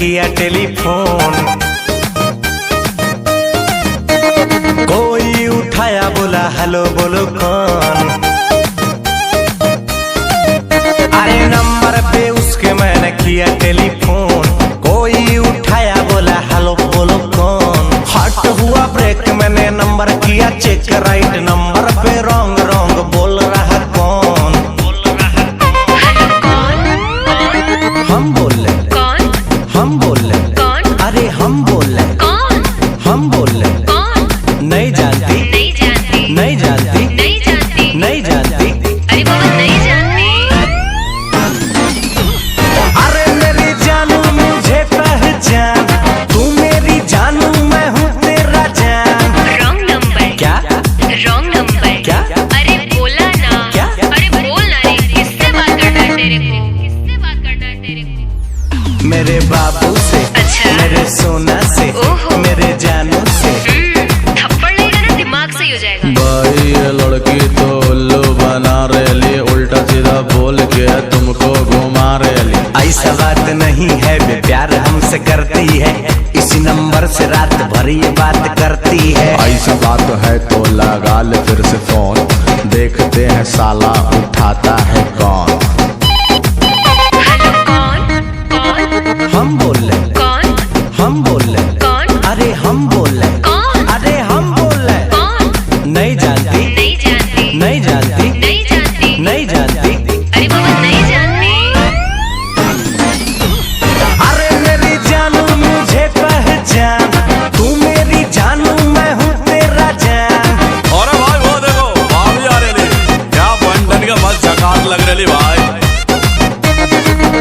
किया टेलीफोन, कोई उठाया बोला हेलो बोलो कौन। अरे नंबर पे उसके मैंने किया टेलीफोन, कोई उठाया बोला हेलो बोलो कौन। हट हुआ ब्रेक मैंने नंबर किया चेक, राइट नंबर पे रॉन्ग रॉन्ग बोल रहा कौन। हम बोल रहे कौन, हम बोल रहे कौन, अरे हम बोल रहे कौन, हम बोल रहे कौन। नहीं जानती, नहीं जानती, नहीं जानती, नहीं जानती, नहीं जानती, अरे बाबा नहीं जानती। अरे मेरी जानू मुझे पहचान, तू मेरी जानू मैं हूँ तेरा जान। रॉन्ग नंबर क्या, रॉन्ग नंबर क्या, अरे बोला ना क्या, अरे बोल ना रे, किससे बात करना है तेरे को, किससे बात करना है तेरे को। मेरे बाबू से, अच्छा मेरे सोना से, मेरे जानू से। थप्पड़ लगेगा ना दिमाग सही हो जाएगा। भाई ये लड़की तो उल्लू बना रही, उल्टा सीधा बोल के तुमको घुमा रही। ऐसा बात नहीं है, वे प्यार हमसे करती है, इसी नंबर से रात भर ये बात करती है। ऐसा बात है तो लगा ले फिर से फोन, देखते हैं साला उठाता है कौन। हम बोल रहे कौन, हम बोल रहे कौन, अरे हम बोल रहे कौन, अरे हम बोल रहे कौन। नहीं जानती, नहीं जानती, नहीं जानती, नहीं जानती, नहीं जानती, अरे बाबा नहीं जानती। अरे मेरी जानू मुझे पहचान, तू मेरी जानू मैं हूँ तेरा जान। अरे भाई वो देखो भाभी आ रही, क्या बंधन का मस्त झकास लग रही भाई।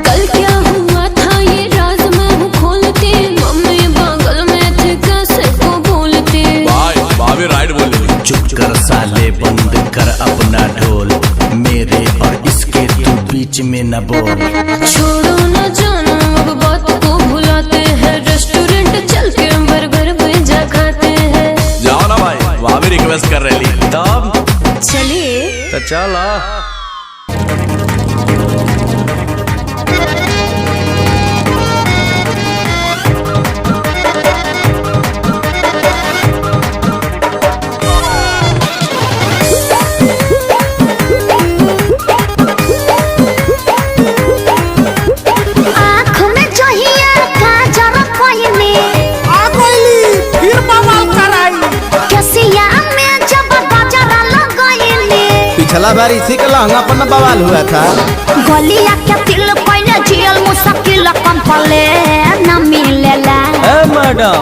कल क्या हुआ था ये राज मैं हूँ खोलते, मम्मी बगल में थे कैसे को बोलते। भाई भाभी राइट बोल रही। चुप कर साले, बंद कर अपना ढोल, मेरे और इसके तू बीच में न बोल। छोड़ो न जानो अब बात को भुलाते हैं, रेस्टोरेंट चल के बर्गर पिज्जा खाते हैं। जाओ ना भाई, भाभी रिक्वेस्ट कर रही। तब चलिए तो चलो। पिछला बार इसी का लहंगा पर न बवाल हुआ था। गलिया के दिल पहले जियल मुश्किल कंपले न मिलेला। मैडम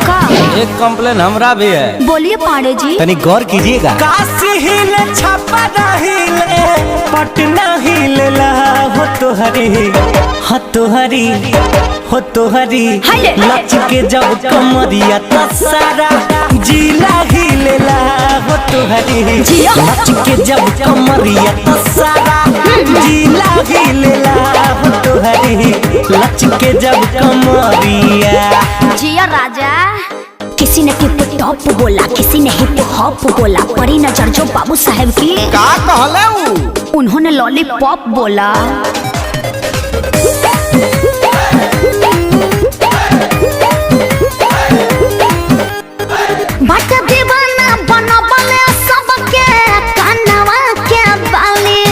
एक कंप्लेन हमरा भी है। बोलिए पांडे जी। तनी गौर कीजिएगा। काशी हिले छपरा हिले पटना हिलेला, हो तो हरी हो तो हरी हो तो हरी, लच के जब कमरिया तो सारा जिला हिलेला, हो तो हरी लच के जब कमरिया तो सारा जिला हिलेला, हो तो हरी लच के जब कमरिया। जिया राजा। किसी ने टिप टॉप बोला, किसी ने हिप हॉप बोला, परी नजर जो बाबू साहब की का कहले उन्होंने लॉलीपॉप बोला। बट दीवाना बनबले सबके कानवा के बाली।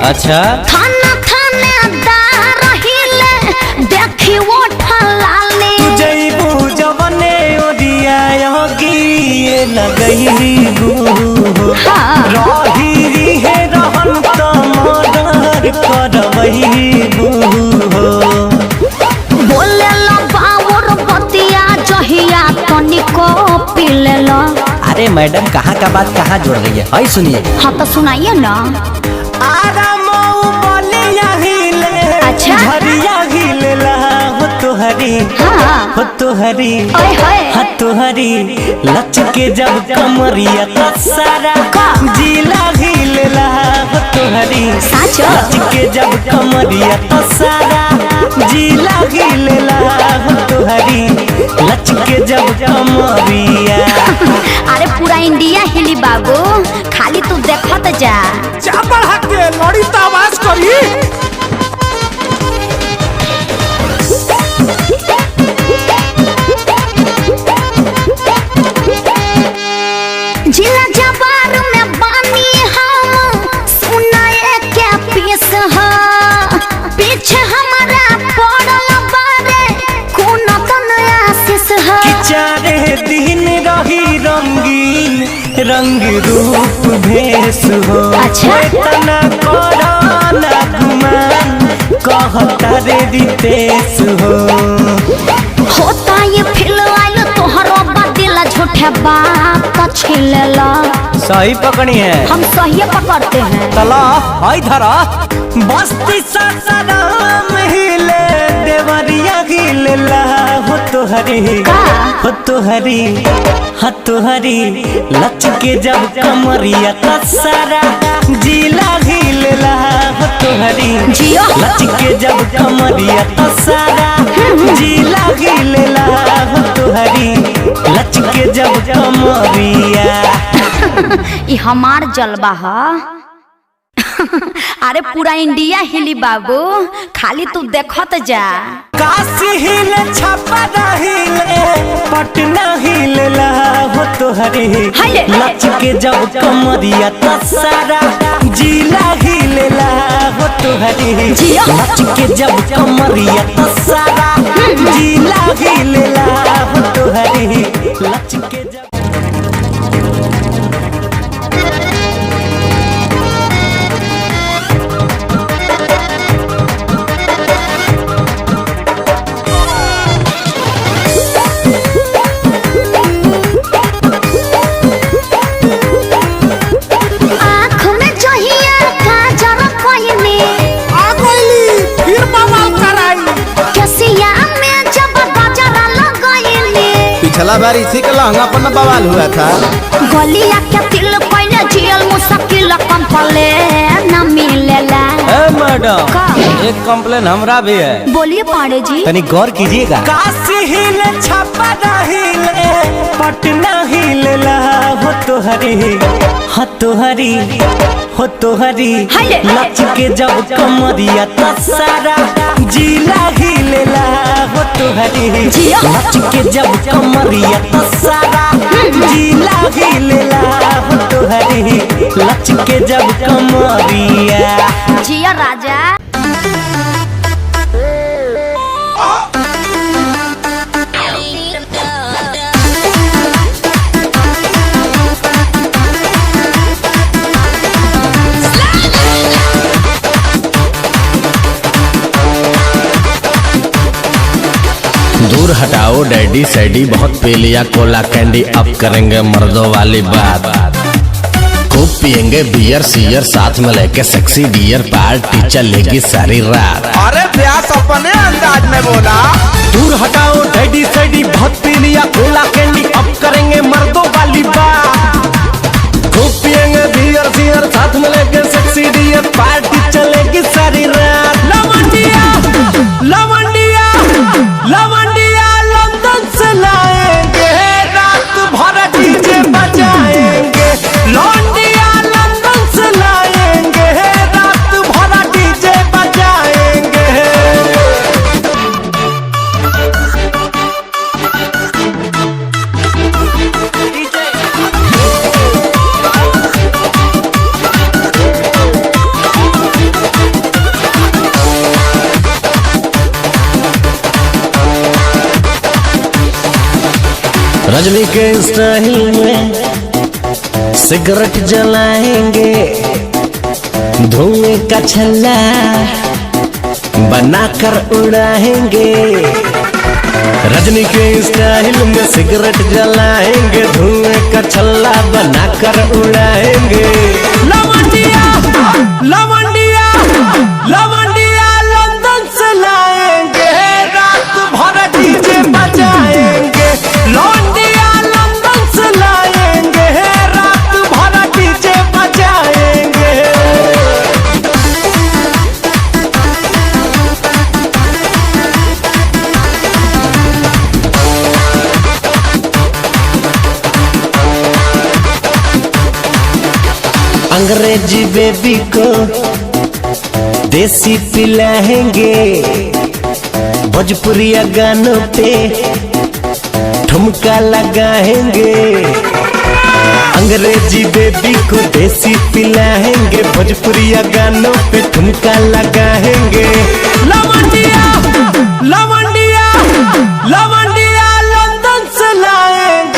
अच्छा थाना थानेदार हिले देखी वो ठलाली। जईबू जवने ओदिया योगी लगई गो, रही है रहन तो मर्डर करवई गो। बोले लो बावर बतिया जहिया तनिको पीले लो। अरे मैडम कहाँ का बात कहाँ जोड़ रही है, आई सुनिए। हाँ तो सुनाइए ना। अच्छा झरिया हिलेला, हो तो हरी हो तो हरी हो तो हरी, लच के जब कमरिया तो सारा जिला हिलेला, हो तो हरी लच के जब कमरिया तो सारा जिला हिलेला, हो तो हरी लच के जब कमरिया। अरे पूरा इंडिया हिली बाबू, खाली तू देखत जा। चापड़ हक के लड़ी तो आवाज करी। दिन रही रंगीन रंग रूप भेस हो। अच्छा। तना कोरोना गुमान कहता रे रितेश हो। होता ये फिल आइल तोहरो बदिला झूठे बात का छिलेला। सही पकड़ी है, हम सही पकड़ते हैं। तला आई धरा बस्ती सासाराम हिले देवरिया गिलेला हो तोहरी हो तोहरी हो तोहरी लच के जब कमरिया तसारा जिला गिलेला हो तोहरी जियो। लच के जब कमरिया तसारा जिला गिलेला हो तोहरी लच के जब कमरिया। ये हमार जलवा है। अरे पूरा इंडिया हिली बाबू, खाली तू देखत जा। काशी हिले छापा हिले पटना हिलेला हो तोहरी लच के जब कमरिया तसारा जिला हिलेला हो तोहरी लच के जब कमरिया तसारा जिला हिलेला हो तोहरी लच के जब। पिछला बार इसी का लहंगा पर न बवाल हुआ था। गलिया के तिल पहले जियल मुश्किल कंपले न मिलेला। मैडम एक कंप्लेन हमरा भी है। बोलिए पांडे जी। तनी गौर कीजिएगा। काशी हिले छापा हिले पटना हिलेला हो तोहरी हो तोहरी हो तोहरी लच के जब कमरिया तसारा जिला हिलेला हो तोहरी लच के जब कमरिया तसारा जिला हिलेला हो तोहरी लच के जब कमरिया। जिया राजा। दूर हटाओ डैडी सैडी बहुत पी लिया कोला कैंडी, अब करेंगे मर्दों वाली बात। खूब पियेंगे बियर सियर साथ में लेके सेक्सी डियर, पार्टी चलेगी सारी रात। अरे व्यास अपने अंदाज में बोला। दूर हटाओ डैडी सैडी बहुत पी लिया कोला कैंडी, अब करेंगे मर्दों वाली बात। खूब पियेंगे बियर सियर साथ में लेके सेक्सी डियर, पार्टी चलेगी सारी रात। लवंडिया लवंडिया लवंडिया लंदन से लाएंगे, रात भर डीजे बजाएंगे। लवंडिया लंदन से लाएंगे, रात भर डीजे बजाएंगे। रजनी के स्टाइल में सिगरेट जलाएंगे, धुएं का छल्ला बनाकर उड़ाएंगे। रजनी के स्टाइल में सिगरेट जलाएंगे, धुएं का छल्ला बनाकर उड़ाएंगे। लवंडिया लवंडिया लवंडिया लंदन से लाएंगे, रात भर डीजे बजाएंगे। लवंडिया लंदन से लाएंगे, रात भर डीजे बजाएंगे। अंग्रेजी बेबी को देसी पिलाएंगे, भोजपुरिया गानों पे ठुमका लगाएंगे। अंग्रेजी बेबी को देसी पिलाएंगे, भोजपुरिया गानों पे ठुमका लगाएंगे। लवंडिया लवंडिया लवंडिया लंदन से लाएंगे,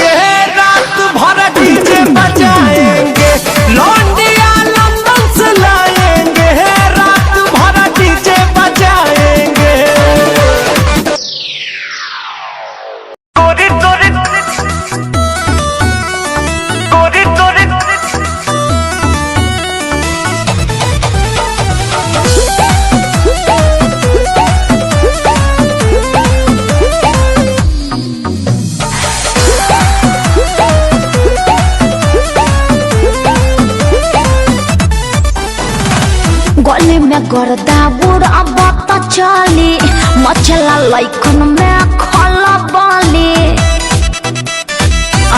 में गर्दा उड़ब त चली मचला लइकन में खला बाली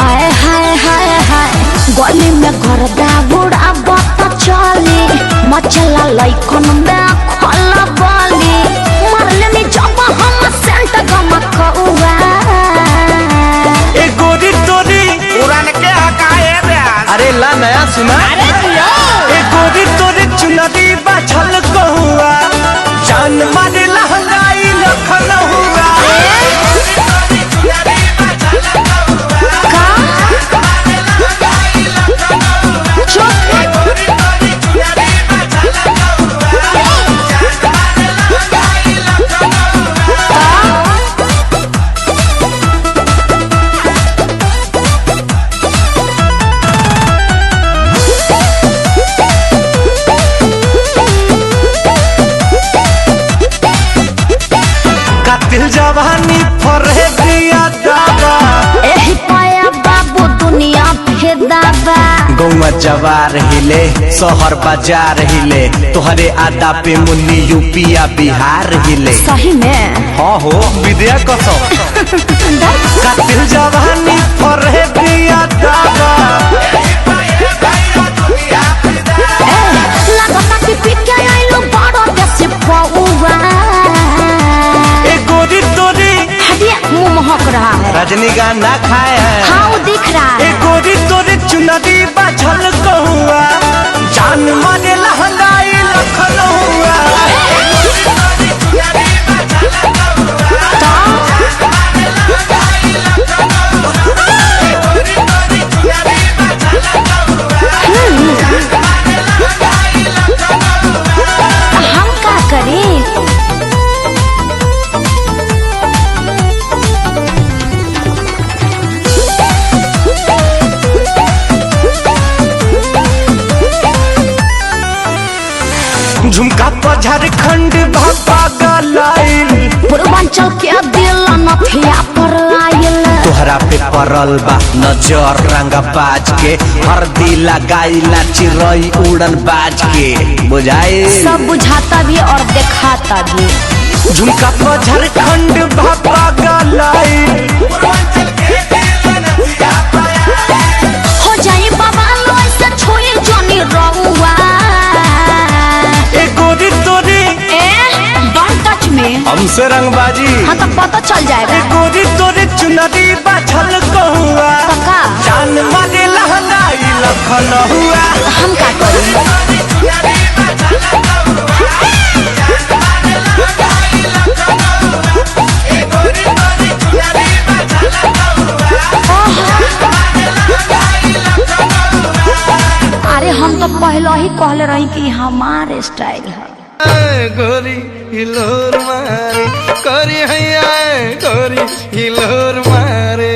आए हाय हाय हाय गली में गर्दा उड़ब त चली मचला लइकन में खला बाली मरले में जब हम सेंट गमकौआ ए गोरी तोरी पुरान के हकाए रे। अरे ला नया सुना। ए गोरी तोरी चुनरी बाछल कहुआ जान मारे लहंगाई लखन हुआ दिल जवानी फरे दिया दादा एही पाया बाबू दुनिया फेदाबा गौवा जवार हिले शहर बाजार हिले तोहरे आदा पे मुन्नी यूपिया बिहार हिले सही में हाँ हो विद्या कसम दिल जवानी फरे दिया दादा लगता कि पिके आइलो बड़ो देसी पौवा मुंह महक रहा है रजनीगंधा ना खाए हैं हाँ वो दिख रहा है गोरी तोरे चुनरी बाछल कहुआ जान मारे लहंगाई लखन हुआ हम क्या करें झुमका पर झारखंड भापा गलाइल पूर्वांचल के दिल नथिया पर आयल तोहरा पे पड़ल बा नजर रंगा बाज के हरदी लगाइला चिरई उड़न बाज के बुझाई सब बुझाता भी और दिखाता भी झुमका पर झारखंड भापा गलाइल हो जाई बाबा लो ऐसे छोड़ी जोनी रहुआ हमसे रंगबाजी हाँ तो पता चल जाएगा गोरी तोरे चुनरी बाछल कहुआ पक्का जान मारे लहंगाई लखन हुआ हम क्या करें अरे हम तो पहले ही कहले रही कि हमारे स्टाइल है गोरी हिलोर मारे गोरी हैया गोरी हिलोर मारे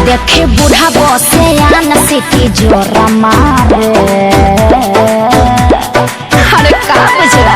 देखे बूढ़ा बसे आन सिटी जोरा मारे अरे का बुझला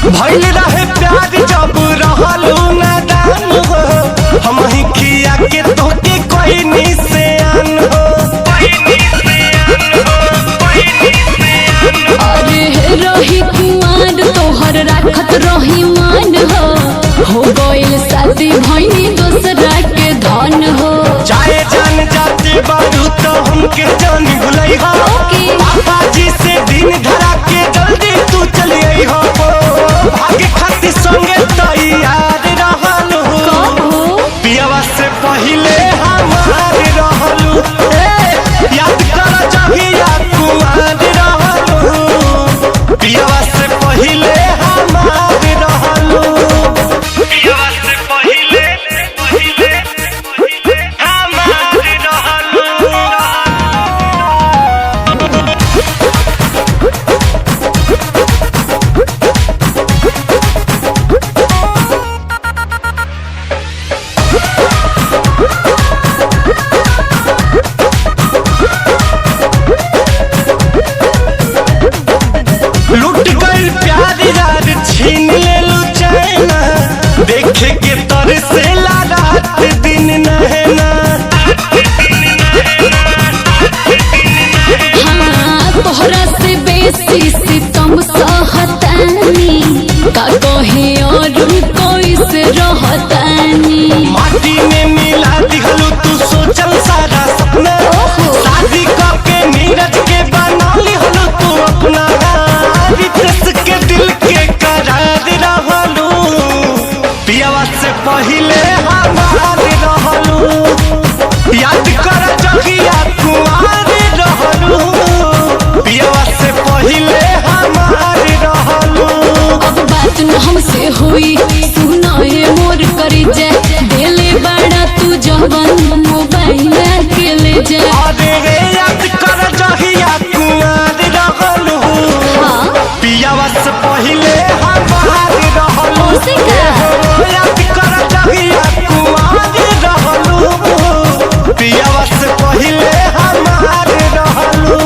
भइल रहे प्यार जब रहलू नादान हो, हम ही खिया के तोके कोई निशान हो। अरे रही कुमार तोहर राखत रही मान हो गइल शादी भइनी दोसरा के धन हो। चाहे जान जाते बारू तो हमके जान भुलई हो, पापा जी से दिन धरा के जल्दी तू चली आई हो। भागे खातिर संगे तैयार रहलू, पियावा से पहिले हमार रहलू। याद कर जहिया कुमार रहलू, पियावा से पहिले हमार रहलू। पियावा से पहिले हमार रहलू। लूट गई प्यार यार छीन ले लू चैना, देखे के तर से रात दिन नहना। हाँ तोहरा से बेसी सितम सहतानी, का कहे और कोई से रहतानी। माटी में मिला दिखलू तू सोचल सारा सपना, शादी करके नीरज के बना लिहलू तू अपना। रितेश के दिल के करार रहलू, पियावा से पहिले हमार रहलू। याद कर जहिया कुमार रहलू, पियावा से पहिले हमार रहलू। अब बात न हमसे हुई सुना है मोर करी जा, देले बड़ा तू जवन मोबाइल के ले जा। अरे रे याद कर जहिया कुमार रहलू, पियावा से पहिले हमार रहलू। याद कर जहिया कुमार रहलू, पियावा से पहिले हमार रहलू।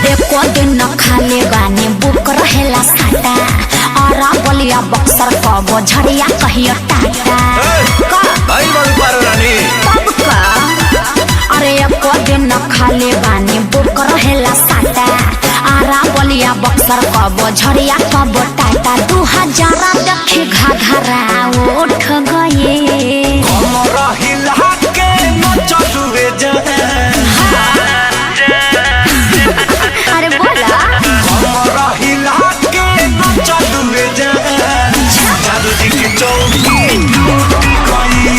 एको दिन न खाले बानी बुक रहेला साटा, और बलिया बक्सर कबो झड़िया कहियो टाटा। कब का अरे एको दिन न खाले बानी बुक रहेला साटा, आरा बलिया बक्सर कबो झड़िया कबो टाटा। 2000 देखी घाघरा उठ गए, हमरा हिला के न चलुए जान। अरे बोला हमरा हिला के न चलुए जान। जादू जी की चौकी टूट गई,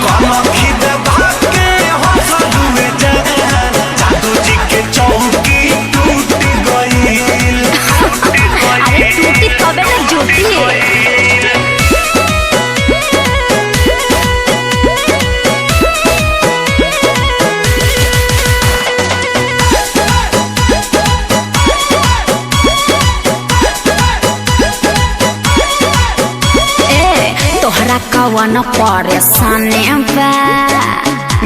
कलखी दबा के हंसलुए जान। जादू जी के चौकी टूट गई। अरे टूटी तबे न जुटी। तोहरा कवन परेशानी बा,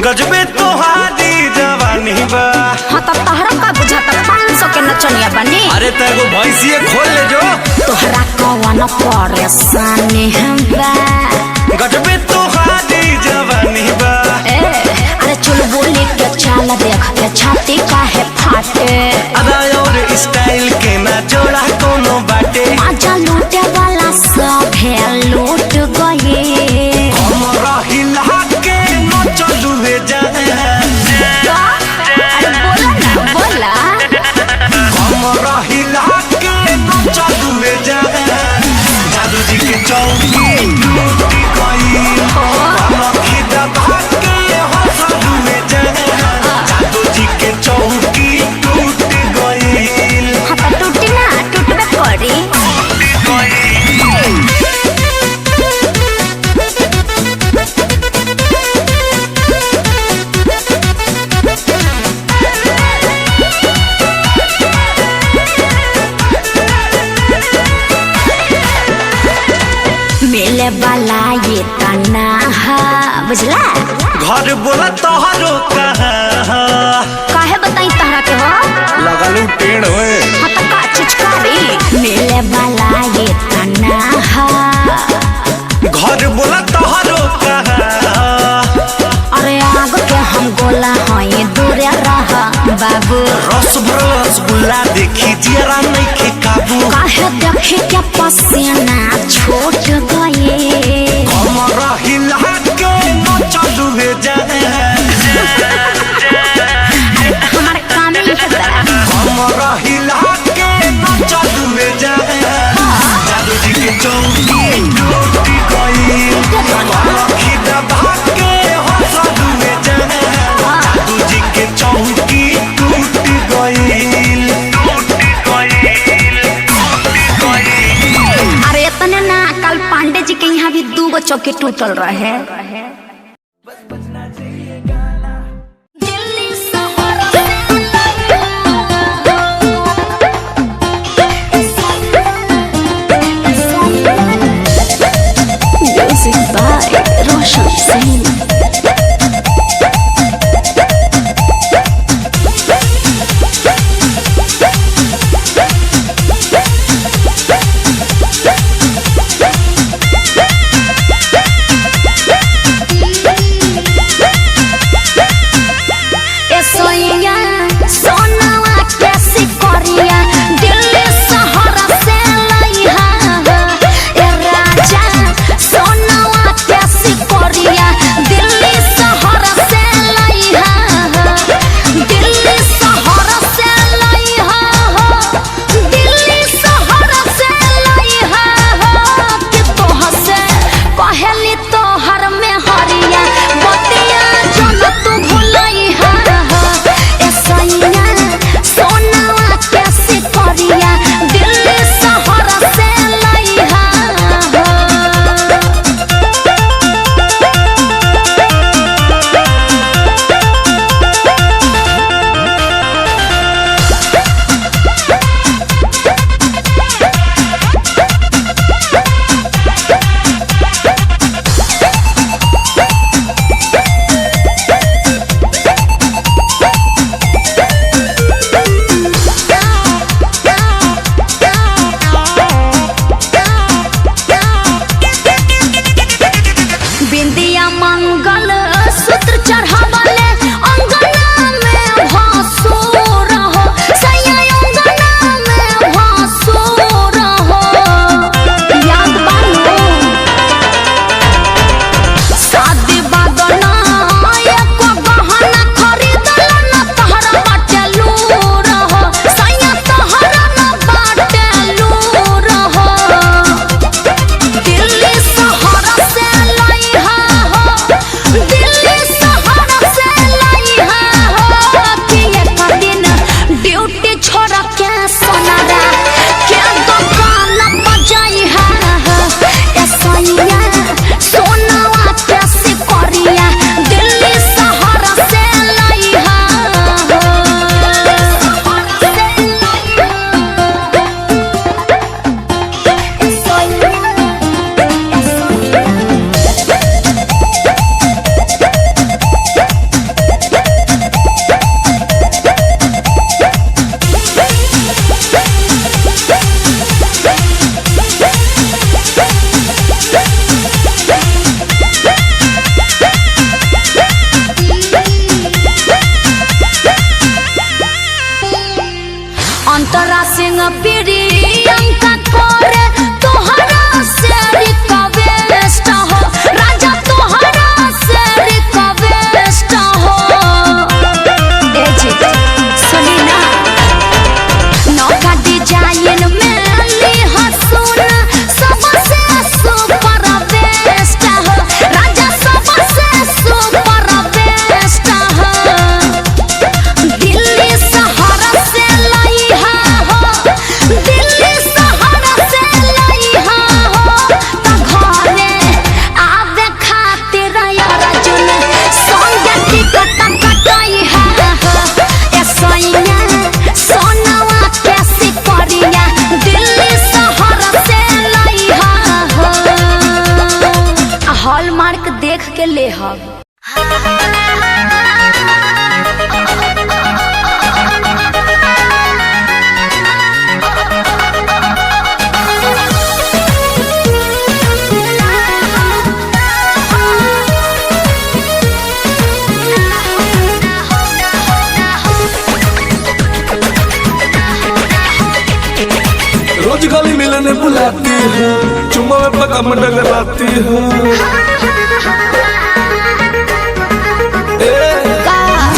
गजबे तोहारी जवानी बा। हाँ तो तोहरा का बुझाता 500 के नचनिया बनी। अरे तेरे भैंसिए खोल ले जो। तोहरा कवन परेशानी बा, गजबे तोहारी जवानी बा। अरे चल बोली के चाल देख के छाती काहे फाटे। अदा और स्टाइल के ना जोड़ा कोनो बाटे। मजा लूटे वाला सब है लूट गए। हमरा हिला के न चलुए जान। अरे बोला ना बोला। हमरा हिला के न चलुए जान। जादू जी के चौकी टूट मिले वाला ये तना बुझला। घर बोला तोहरो कहाँ काहे बताई तहरा के हो लगलू टेढ़ होए हाँ तो का चीज करी मिले वाला ये तना घर बोला तोहरो कहाँ अरे आग के हम गोला हैं दूर रहा बाबू रस भरल रसगुल्ला देखी जरा नहीं के काबू काहे देखे क्या पसीना छूट गए हमारा हिला के न चलू जाए हमारे काम ही है हमारा हिला के न चलू जाए जादू जी के चौकी टूटी गई लखी दबा के हंसलू जाए जादू जी के चौकी टूटी गई अरे इतने ना कल पांडे जी के यहाँ भी 2 चौकी टूटल रहे। Music by Roshan Singh. Delhi शहर हॉलमार्क देख के ले हम। रोज गली मिलने बुलाती है, चुम्मा में पकम डगराती है।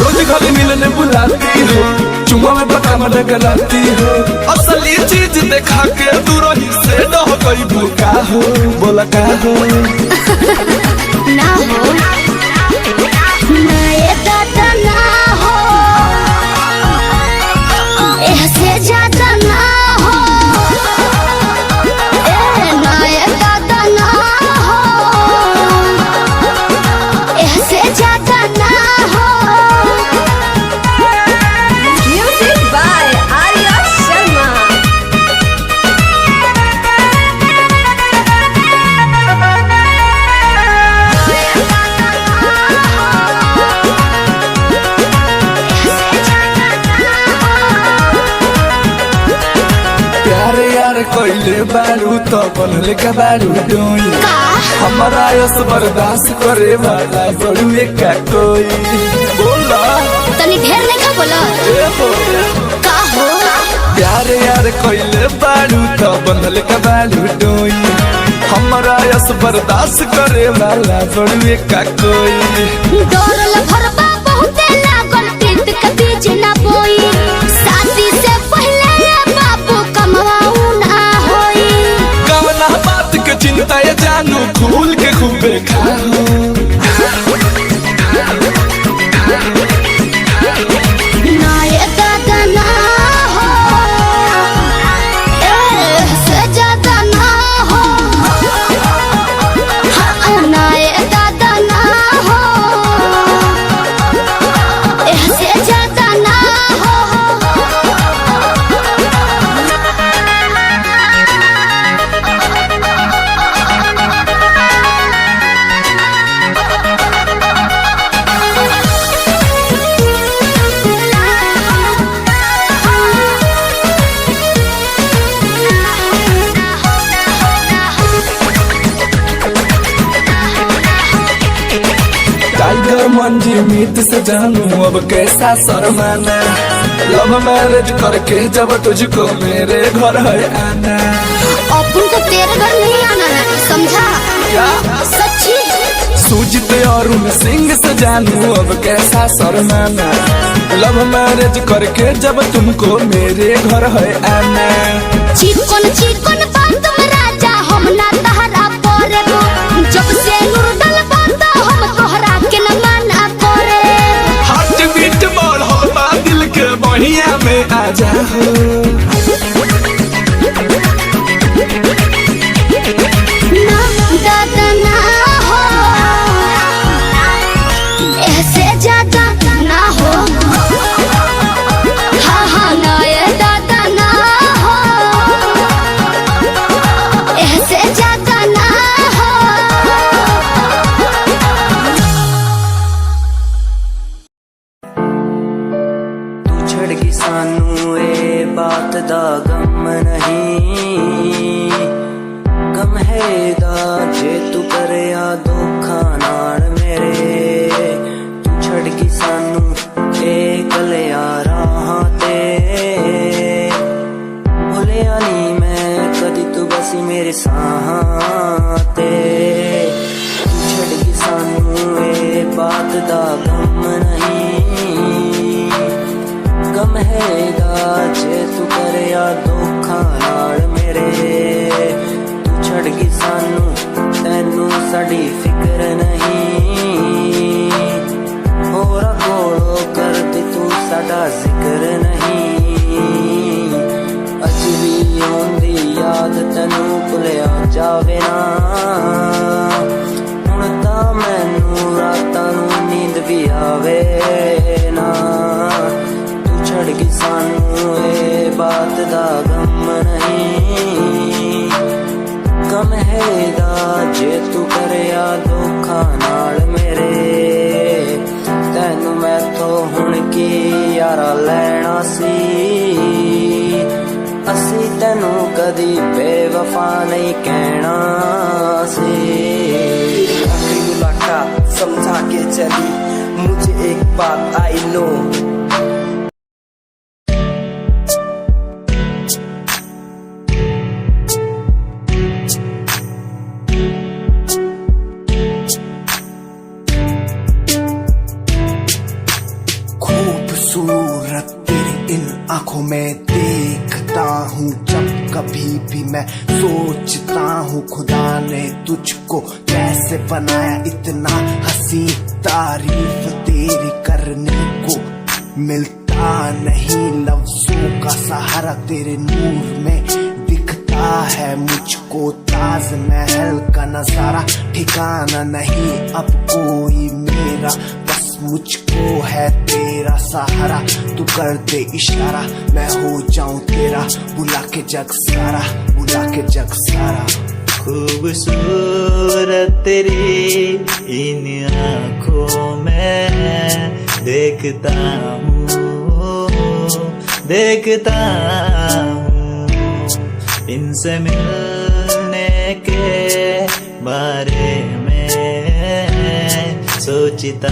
रोज गली मिलने बुलाती है, चुम्मा में पकम डगराती है। असली चीज देखा के तू रही से न हो कोई भूखा हो, बोला का हो ना हो ना ये दादा ना हो, ऐसे ज्यादा ना हो, ना ये दादा ना हो, ऐसे ज्यादा ना हो। Music by Arya Sharma. प्यारे यार कोइले बारू तो बनले का बारू डोई, हमारा यस बर्दाश्त करे वाला बड़ू का कोई। बोला तनी ढेर नहीं खा बोला का हो। प्यारे यार कोइले बारू तो बनले का बारू डोई, हमारा यस बर्दाश्त करे वाला बड़ू का कोई। डोरल भरबा बहुते लागल पीत के बीच ना बोई, शादी से पहले बाबू कमवाऊ ना होई। कवना बात के चिंता ये जानू खूल के खूबे खाओ। ना ये दादा ना हो, ऐसे ज्यादा ना हो, हाँ, ना ये दादा ना हो, ऐसे ज्यादा ना हो। टाइगर मंजी मीत से जानू अब कैसा शर्माना, लव मैरिज करके जब तुझको मेरे घर है आना। अपन को तेरे घर नहीं आना है, समझा क्या सच्ची। सूजित और सिंह से जानू अब कैसा शर्माना, लव मैरिज करके जब तुमको मेरे घर है आना। चिकन चिकन बात में राजा हम ना तहरा परे, जब से नुरदल बात हम तोहरा के न माना करे। हार्ट बीट बढ़ा दिल के बहिया में आ जाओ। ना दादा ना हो, ऐसे ज्यादा ना हो, हाँ हाँ ना ये दादा ना हो, नाल मेरे तैनू मैं तो हुण की यारा लैना सी असी तैनू कदी बेवफा नहीं कहना सी। आखिरी मुलाकात समझा के चली मुझे एक बात आई नो खूबसूरत तेरी इन आंखों में देखता हूँ जब कभी भी मैं सोचता हूँ खुदा ने तुझको कैसे बनाया इतना हंसी तारीफ तेरी करने को मिलता नहीं लफ्जों का सहारा तेरे नूर में दिखता है मुझको ताजमहल का नजारा ठिकाना नहीं अब कोई मेरा बस मुझको है तेरा सहारा तू कर दे इशारा मैं हो जाऊं तेरा बुला के जग सारा बुला के जग सारा। खूबसूरत तेरी इन आँखों में देखता हूँ इनसे मिलने के बारे में सोचता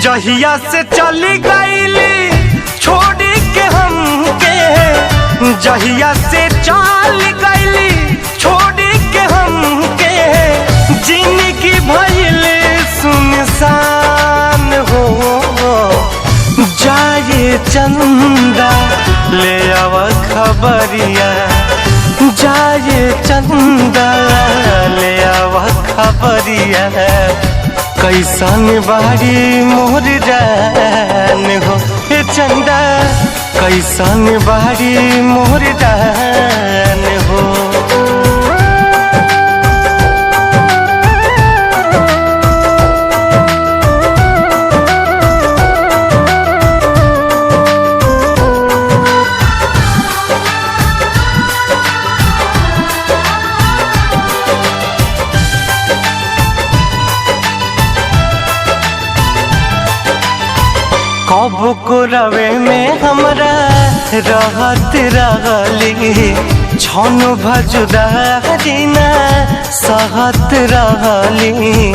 जहिया से चली गईली छोड़ के हमके जहिया से चल गईली छोड़ के हमके जिंदगी भइल सुनसान हो जाए चंदा ले आव खबरिया जाए चंदा ले आव खबरिया कैसन बारी मोर जान हो हे चंदा कैसन बारी मोर जान हो। कब को रवे में हमरा रहत रहली छन भजुदारी ना सहत रहली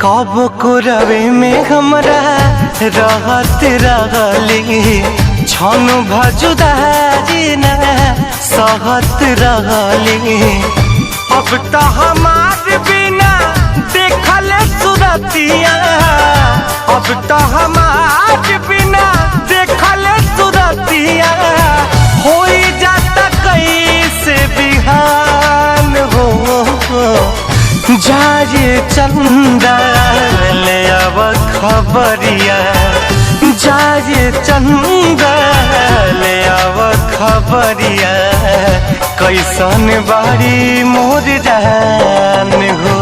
कब को रवे में हमरा रहत रहली छन भजुदारी ना सहत रहली अब तो हमार बिना देखल सुरतिया अब तो हमार बिना देखल सुरतिया हो जाता कैसे बिहान हो जाए चंदा ले आव खबरिया जाए चंदा ले आव खबरिया कैसन बारी मोर जान हो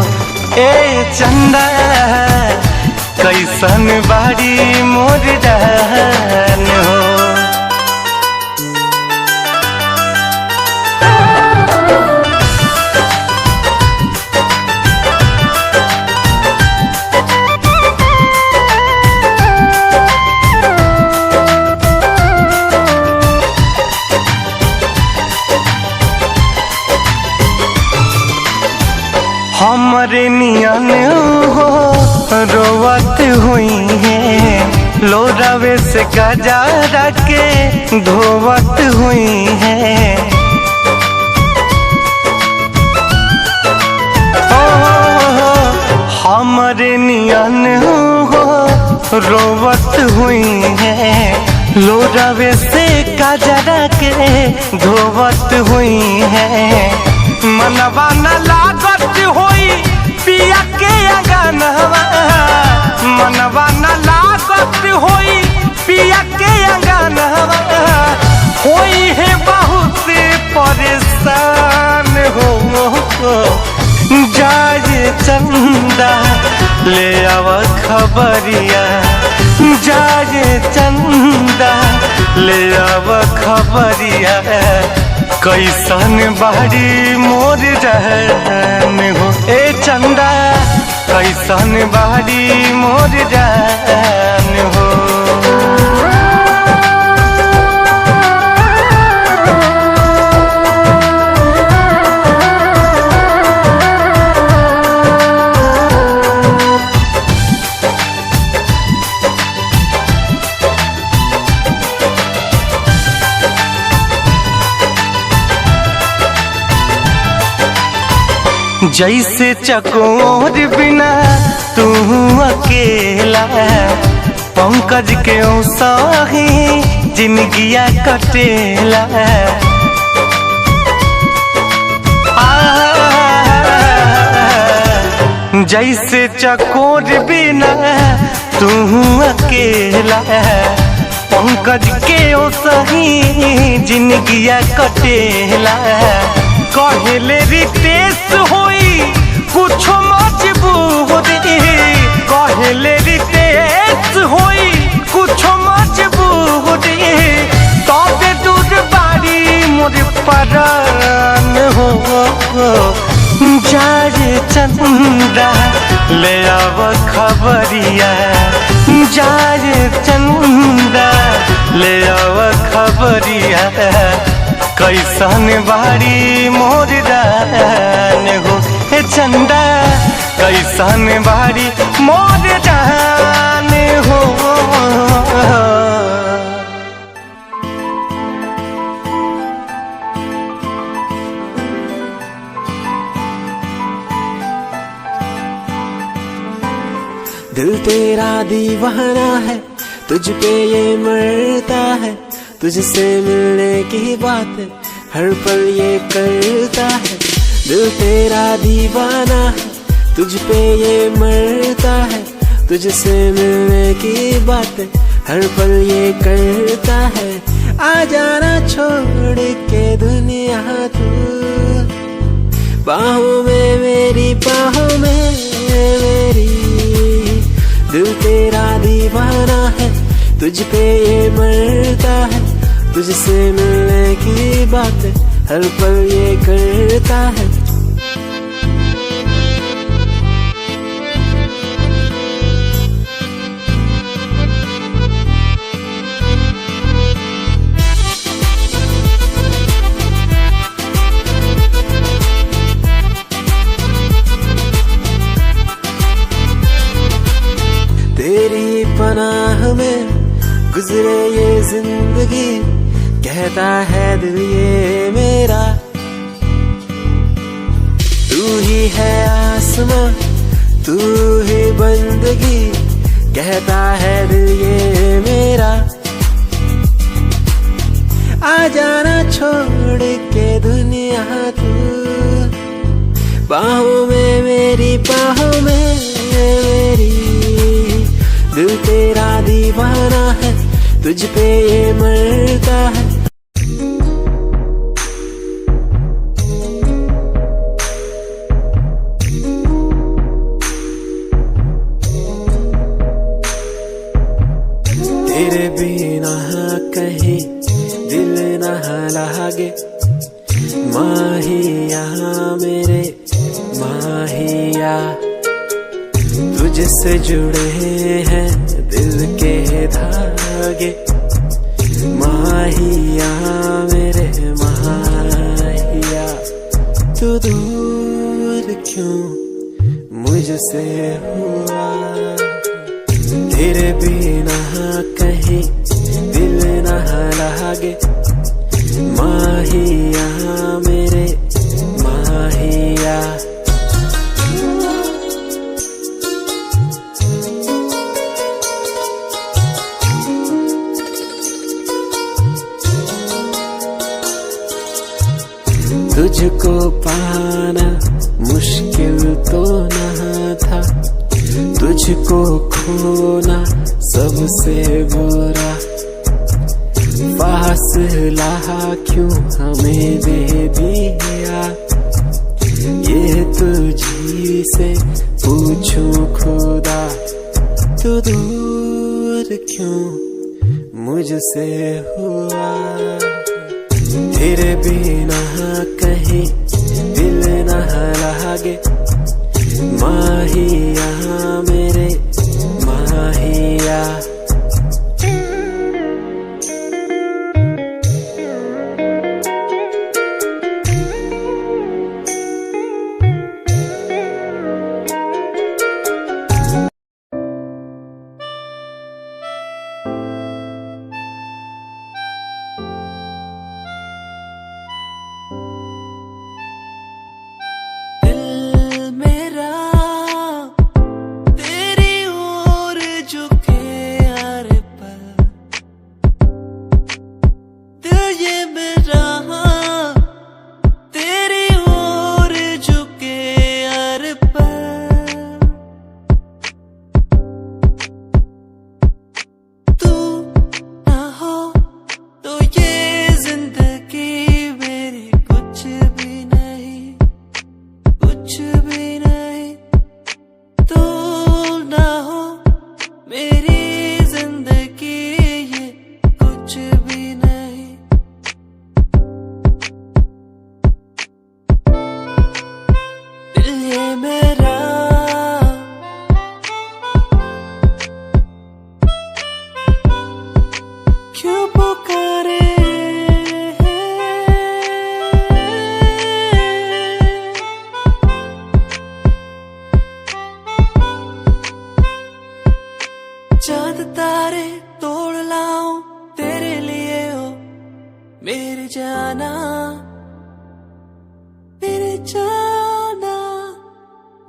ए चंदा कैसन बारी मोर जान हो। हमारे नियन हो रोवत हुई है, लोरावे से गजा के धोवत हुई है। हमारे नियन हो रोवत हुई है, लोरावे से गजा के धोवत हुई है। मनवा न लागत होई पिया के अंगनवा, मनवा न लागत होई पिया के अंगनवा, होई है बहुत परेशान हो। जाए चंदा ले आव खबरिया, जाए चंदा ले आव खबरिया, कैसन बाड़ी मोर जान हो। ए चंदा कैसन बाड़ी मोर जान हो। जैसे चकोर बिना तू अकेला, पंकज के साही जिंदगिया कटेला। जैसे चकोर बिना तू अकेला, पंकज के साही जिंदगिया कटेला। कहले रितेश होई कुछ मजबूरी, कहले रितेश होई कुछ मजबूरी, तबे दूर बाड़ी मोर परान हो। जाए चंदा ले आव खबरिया, जाए चंदा ले आव खबरिया, कैसन बाड़ी मोर जान हो। हे चंदा कैसन बाड़ी मोर जान हो। दिल तेरा दीवाना है, तुझ पे ये मरता है, तुझसे मिलने की बात हर पल ये करता है। दिल तेरा दीवाना है, तुझ पे ये मरता है, तुझसे मिलने की बात हर पल ये करता है। आ जाना छोड़ के दुनिया तू, बाहों में मेरी बाहों में मेरी। दिल तेरा दीवाना है, तुझ पे ये मरता है, तुझसे मिलने की बात हर पल ये करता है। तेरी पनाह में गुजरे ये जिंदगी, कहता है दिल ये मेरा। तू ही है आसमां, तू ही बंदगी, कहता है दिल ये मेरा। आ जाना छोड़ के दुनिया तू, बाहों में मेरी बाहों में मेरी। दिल तेरा दीवाना है, तुझ पे ये मरता है। तेरे बिना कहीं दिल न लागे, माहिया मेरे माहिया। तुझसे जुड़े हैं दिल के धागे, माहिया मेरे माहिया। तू दूर क्यों मुझसे हुआ। तेरे बिना कहीं दिल न लागे, माहिया मेरे माहिया। तुझको पाना मुश्किल तो न था, तुझको खोना सबसे बुरा। फासला क्यों हमें दे दिया, ये तुझी से पूछूं खुदा। तू दूर क्यों मुझसे हुआ, तेरे बिना कहीं दिल न लागे, माहिया मेरे माहिया। चांद तारे तोड़ लाऊं तेरे लिए हो मेरे जाना, मेरे जाना।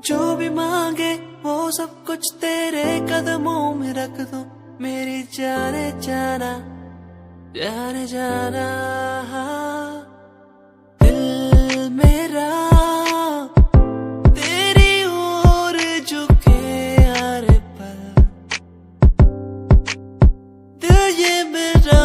जो भी मांगे वो सब कुछ तेरे कदमों में रख दूं, मेरी जाने जाना जाने जाना। दिल मेरा तेरी ओर झुके हर पल, दिल ये मेरा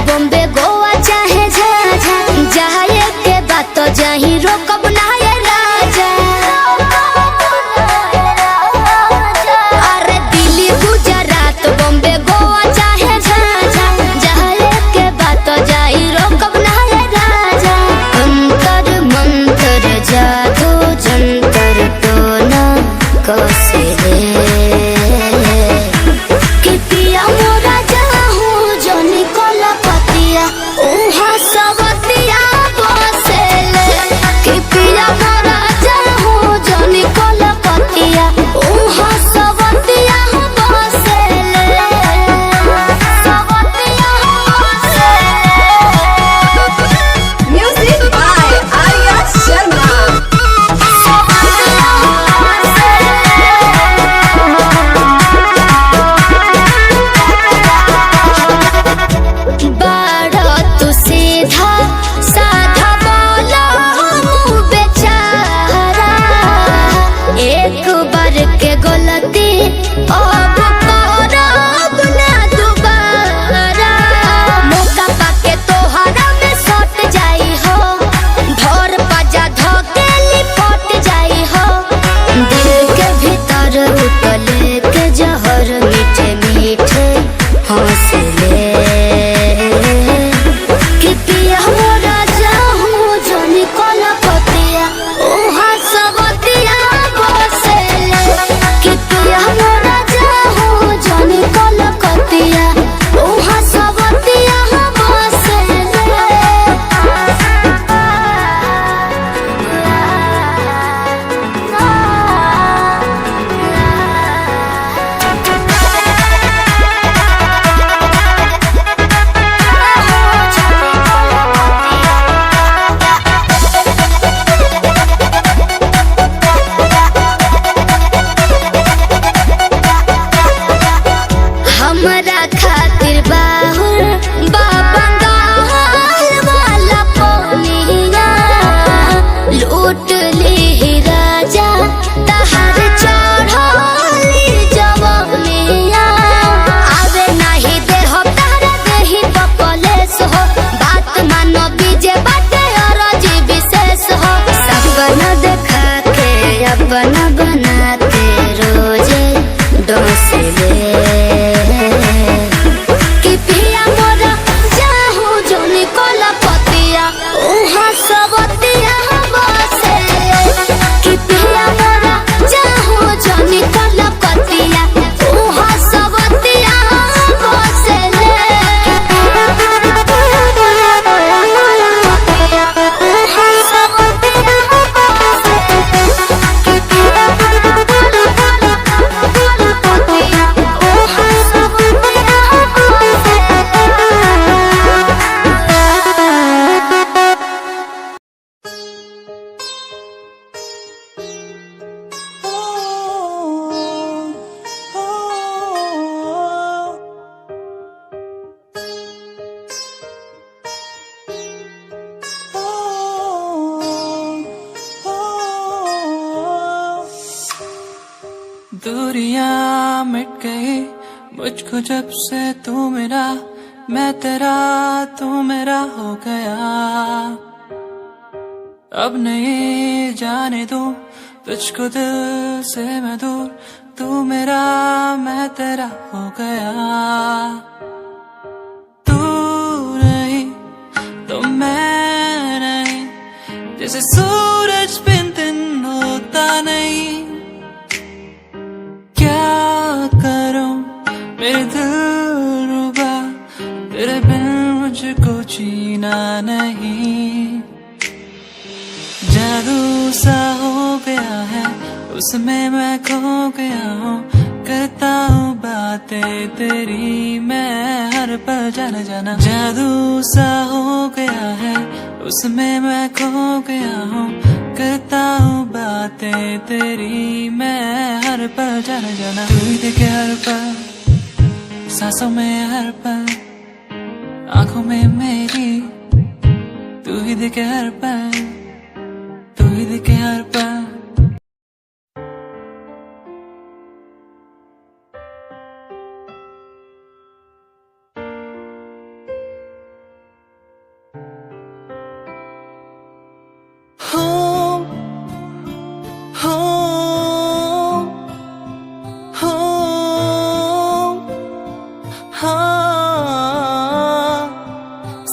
बॉम्बे गोवा चाहे झाझा, जाए के बात तो जाही रोकब ना ये राजा। अरे दिल्ली गुजरात बॉम्बे गोवा चाहे झाझा, जाए के बात तो जाही रोकब ना ये राजा। अंतर मंतर जादू जंतर तो ना कसे रे, कि पिया मोरा जाहूं जो निकोला उहा सवतिया बसेले, कि दूरियां मिट गई मुझको जब से तू मेरा, मैं तेरा तू मेरा हो गया। अब नहीं जाने दूं तुझको दिल से मैं दूर, तू मेरा मैं तेरा हो गया। तू नहीं तो मैं नहीं, जैसे सूरज बिन दिन होता नहीं। क्या करूं मेरे दिल रुबा, तेरे बिन मुझको जीना नहीं। जादू सा हो गया है उसमें मैं खो गया हूँ, करता हूँ बातें तेरी मैं हर पल जाना जाना। जादू सा हो गया है उसमें मैं खो गया हूँ, करता हूँ बातें तेरी मैं हर पल जाना जाना। तू ही दिखे हर पल, सांसों में हर पल, आंखों में मेरी। तू ही दिखे हर पल, तू ही दिखे हर पल।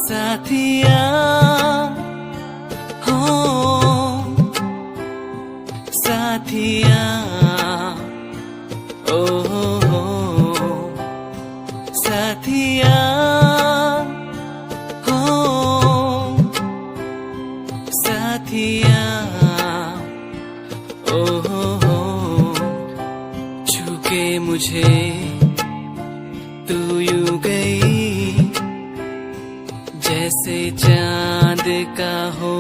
साथिया हो साथिया, ओ हो साथिया हो साथिया, ओ हो छू के मुझे तू यूं गई, जैसे चांद का हो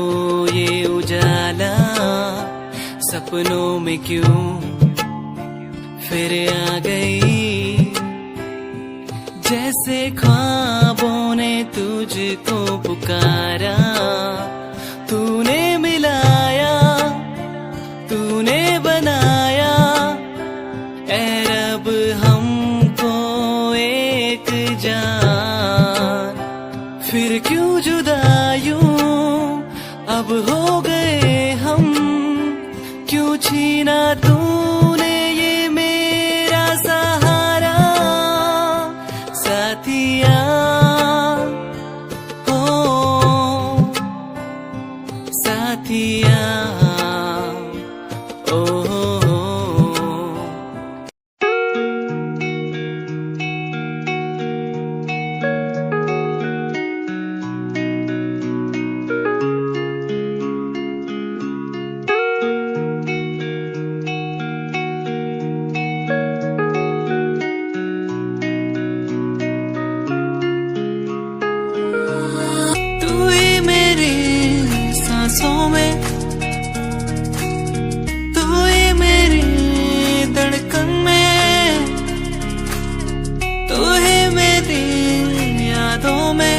ये उजाला। सपनों में क्यों फिर आ गई, जैसे ख्वाबों ने तुझको पुकारा। तूने मिलाया, तूने बनाया, ऐ रब हमको एक जान। फिर क्यों जुदा यूं अब हो गए हम, क्यों छीना तूने ये मेरा सहारा। साथिया हो साथिया, ओ हो। सांसों में तू ही मेरी धड़कन में, तू ही मेरी यादों में,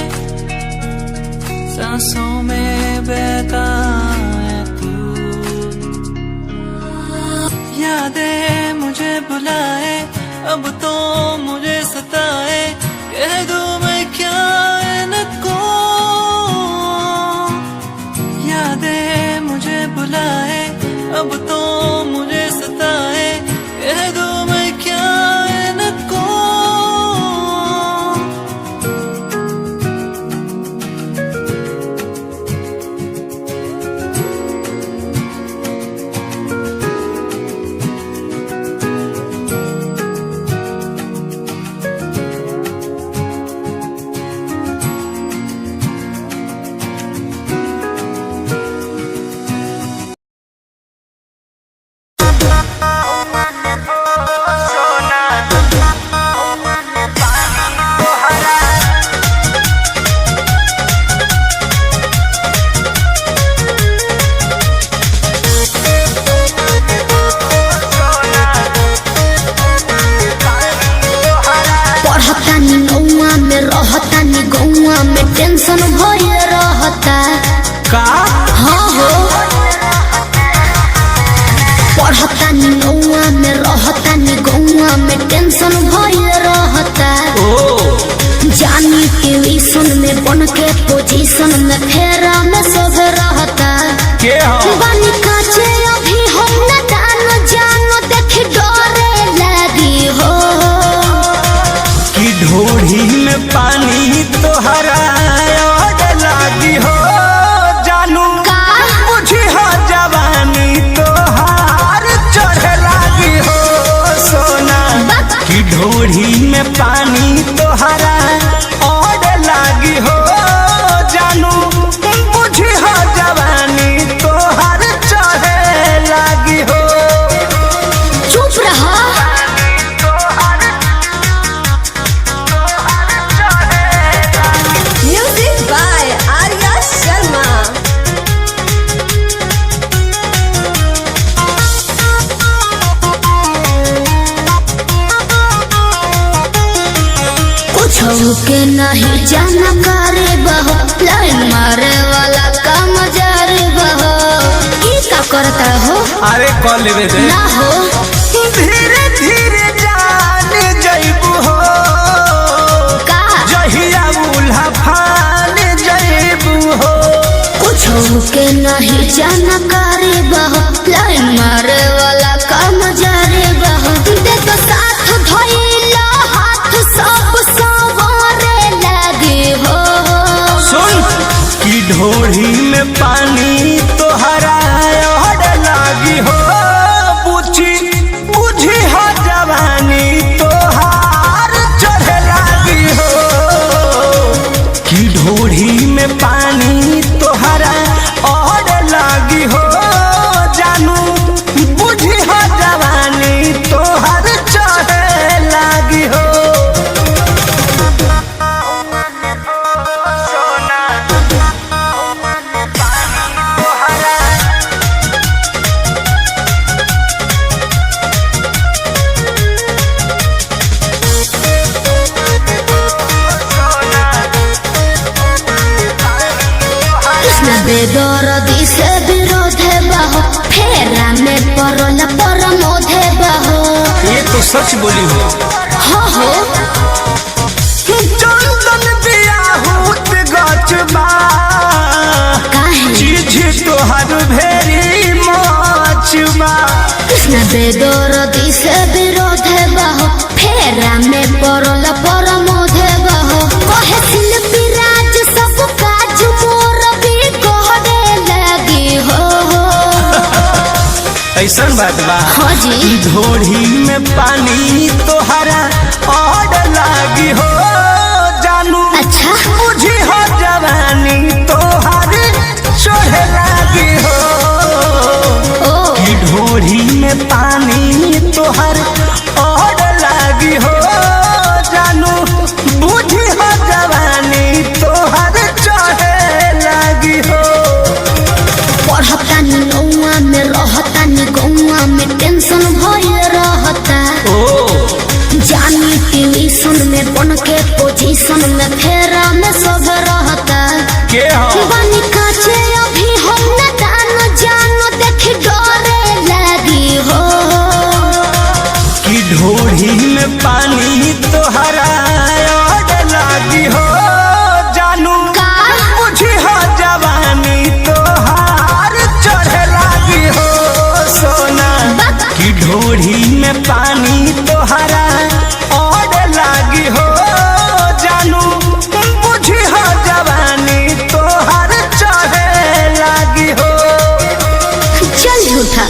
सांसों में बहता है तू। यादें मुझे बुलाए अब तो मुझे सताए, कह दूं मैं क्या इन्हें को। यादें मुझे बुलाए अब तो मुझे सताए, कह दो मैं क्या इनको। टेंशन भइल रहता का हाँ हो पढ़ता नी नौआ में रहता नी गौवा में टेंशन भइल रहता जानी ट्यूशन में बन के पोजीशन में फेरा में सब रहता बानी काचे अभी हम न जानो देख डरे लगी हो कि ढोढ़ी में पानी तोहरा लागी हो जानू मुझे हो जवानी तोहार चढ़े लागी हो सोना कि ढोढ़ी में पानी तोहरा और लागी हो जानू मुझे हो जवानी तोहार चढ़े लागी हो। चुप रहा म्यूजिक बाय आर्या शर्मा। कुछ के नहीं जाना करे बहो लाइन मारे वाला काम जारे बहो की का करता हो अरे कॉल लेवे दे ना हो धीरे धीरे जान जइबू हो का जहिया उल्हा फान जइबू हो कुछ के नहीं जाना करे बहो लाइन मारे वाला काम जारे बहो देख साथ धइला हाथ सब सवारे लगे हो सुन कि ढोढ़ी में पानी तोहरा और लागी हो बुझी हो जवानी तोहार चढ़े लागी हो कि ढोढ़ी में पानी तोहरा और लागी हो जानू बुझी हो जवानी तोहार चढ़े लागी हो। कृष्ण बेदर्दी से विरोध बहो फेरा में परल परमोध बहो ये तो सच बोली हो हो चंदन बियाहूत गचबा काहे चीज तोहर भेरी मचबा कृष्ण बेदर्दी से विरोध बहो फेरा में परल परमोध बहो कहे शिल्पी राज सब काज मोर भी कहरे लगी हो ऐसन बात बा हाँ जी ढोढ़ी में पानी तोहरा और लागी हो जानू अच्छा बुझी हो जवानी तोहर चढ़े लागी हो कि ढोढ़ी में पानी तोहर और लागी हो जानू बुझी हो जवानी तोहर चढ़े लागी हो। पढ़तानी नौआ में रहतानी गौआ में टेंशन भइल रहता जानी ट्यूशन में बन के पोजीशन में फेरा में सब रहता बानी काचे अभी हम न जानो देख डरे लगी हो कि ढोढ़ी में पानी तोहरा और लागी हो जानू मुझे हो जवानी तोहार चढ़े लागी हो सोना कि ढोढ़ी में पानी तोहरा और लागी हो जानू मुझे हो जवानी तोहार चढ़े लागी हो। चल झूठा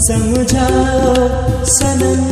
समझाओ सनम।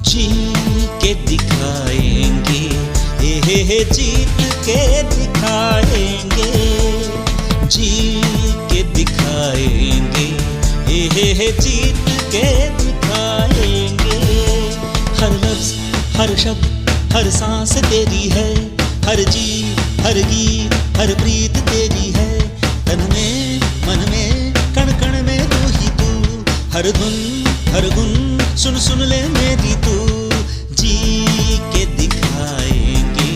जीत के दिखाएंगे, जी के दिखाएंगे, जीत के दिखाएंगे। हर लफ्ज हर शब्द हर सांस तेरी है, हर जी हर गीत हर प्रीत तेरी है। तन में मन में कण कण में तू ही तू, हर धुन हर गुन सुन सुन ले मेरी तू। जी के दिखाएंगे,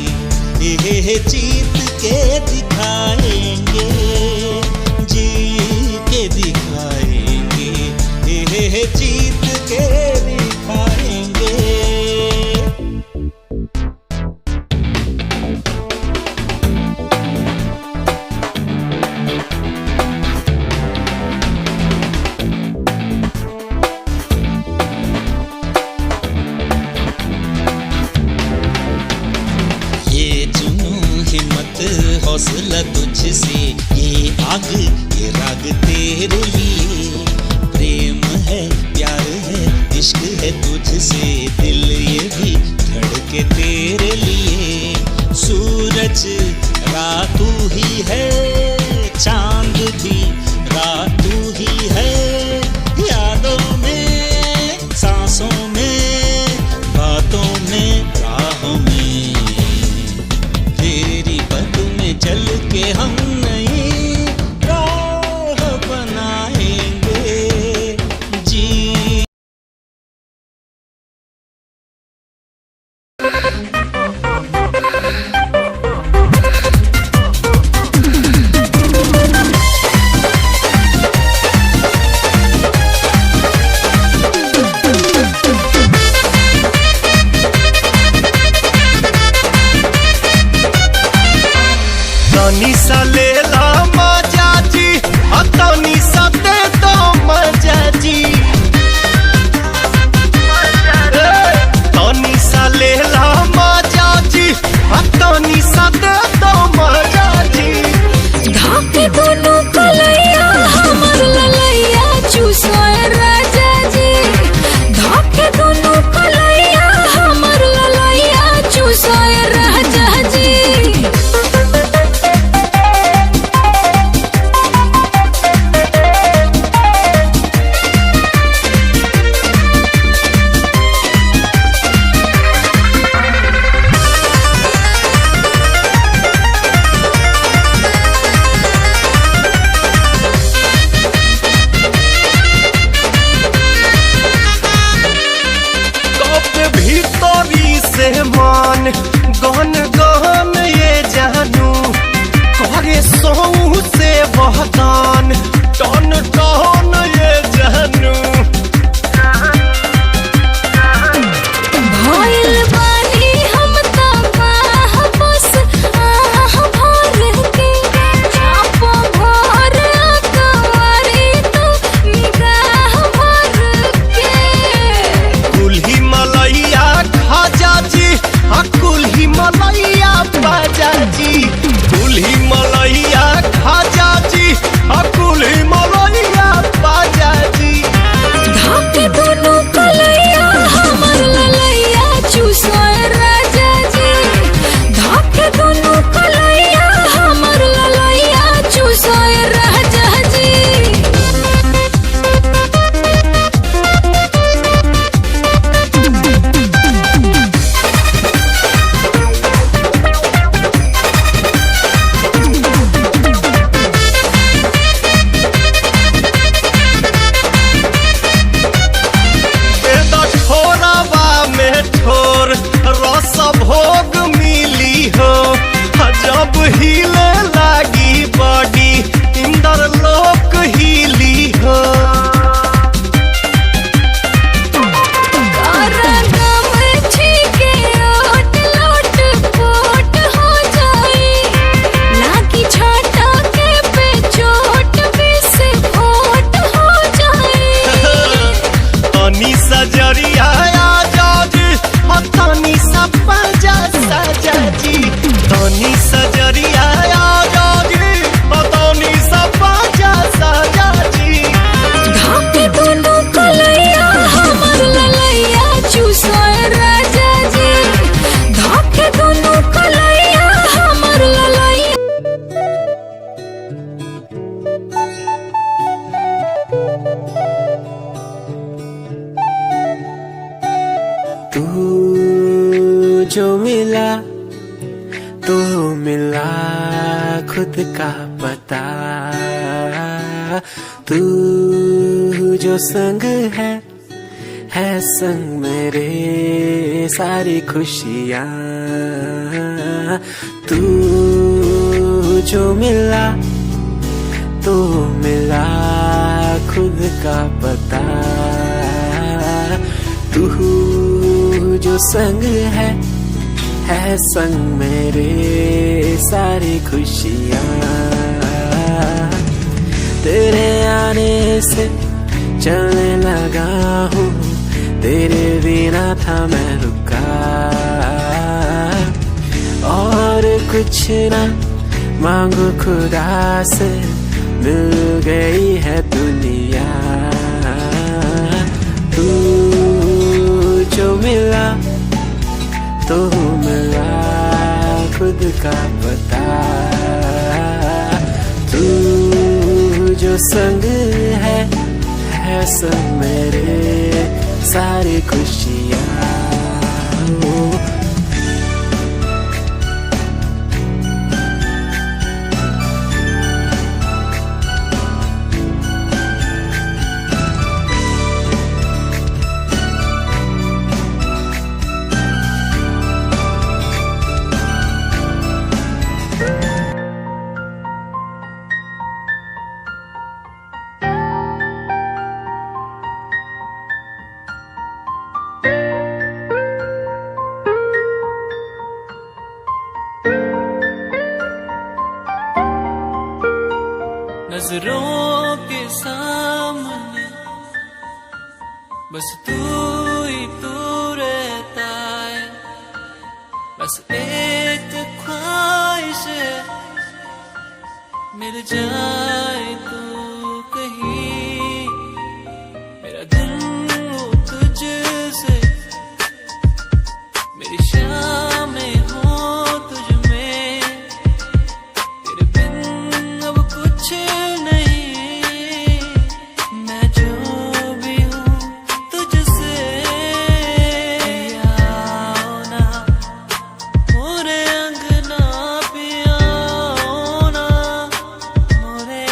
जीत के दिखाएंगे, जी के दिखाएंगे, जीत के दिखाएंगे। हौसला तुझसे, ये आग ये राग तेरे लिए। प्रेम है प्यार है इश्क है तुझसे, दिल ये भी धड़के तेरे लिए। सूरज रात तू ही है, चांद भी रात तू ही है। यादों में सांसों में बातों में राहों में, तेरी पद में चल के हम नई राह बनाएंगे। जी तनी सा ले ला मजा जी, तनी सा दे दो मजा जी। तनी सा ले ला मजा जी, तनी सा दे दो मजा जी। धाके दोनों कलैया हमर ललैया चूसोए राजा जी। धाके दोनों कलैया हमर ललैया चूसोए राजा जी। मान गहन गहन ये जानू करे सोहू से बहतान, टन टन ये जानू। भइल बानी हम तबाह बस आह भर के, चाप भर अकवारी तू निगाह भर के। कुल्ही मलैया खाजा जी, कुल्ही मलैया मिला तो मिला खुद का पता, तू जो संग है संग मेरे सारी खुशियाँ। तू जो मिला तो मिला खुद का पता, तू जो संग है संग मेरे सारी खुशियाँ। तेरे आने से चलने लगा हूँ, तेरे बिना था मैं रुका, और कुछ ना मांगो खुदा से, मिल गई है दुनिया। तू जो मिला तो मिला खुद का पता, तू जो संग है संग मेरे सारी खुशियाँ। नजरों के सामने बस तू ही तू रहता है, बस एक ख्वाहिश है मिल जाए तू कहीं, मेरा दिल हो तुझसे, मेरी शामें हो तुझ में, तेरे बिन अब कुछ मोरे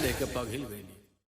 देख के पघिल गई।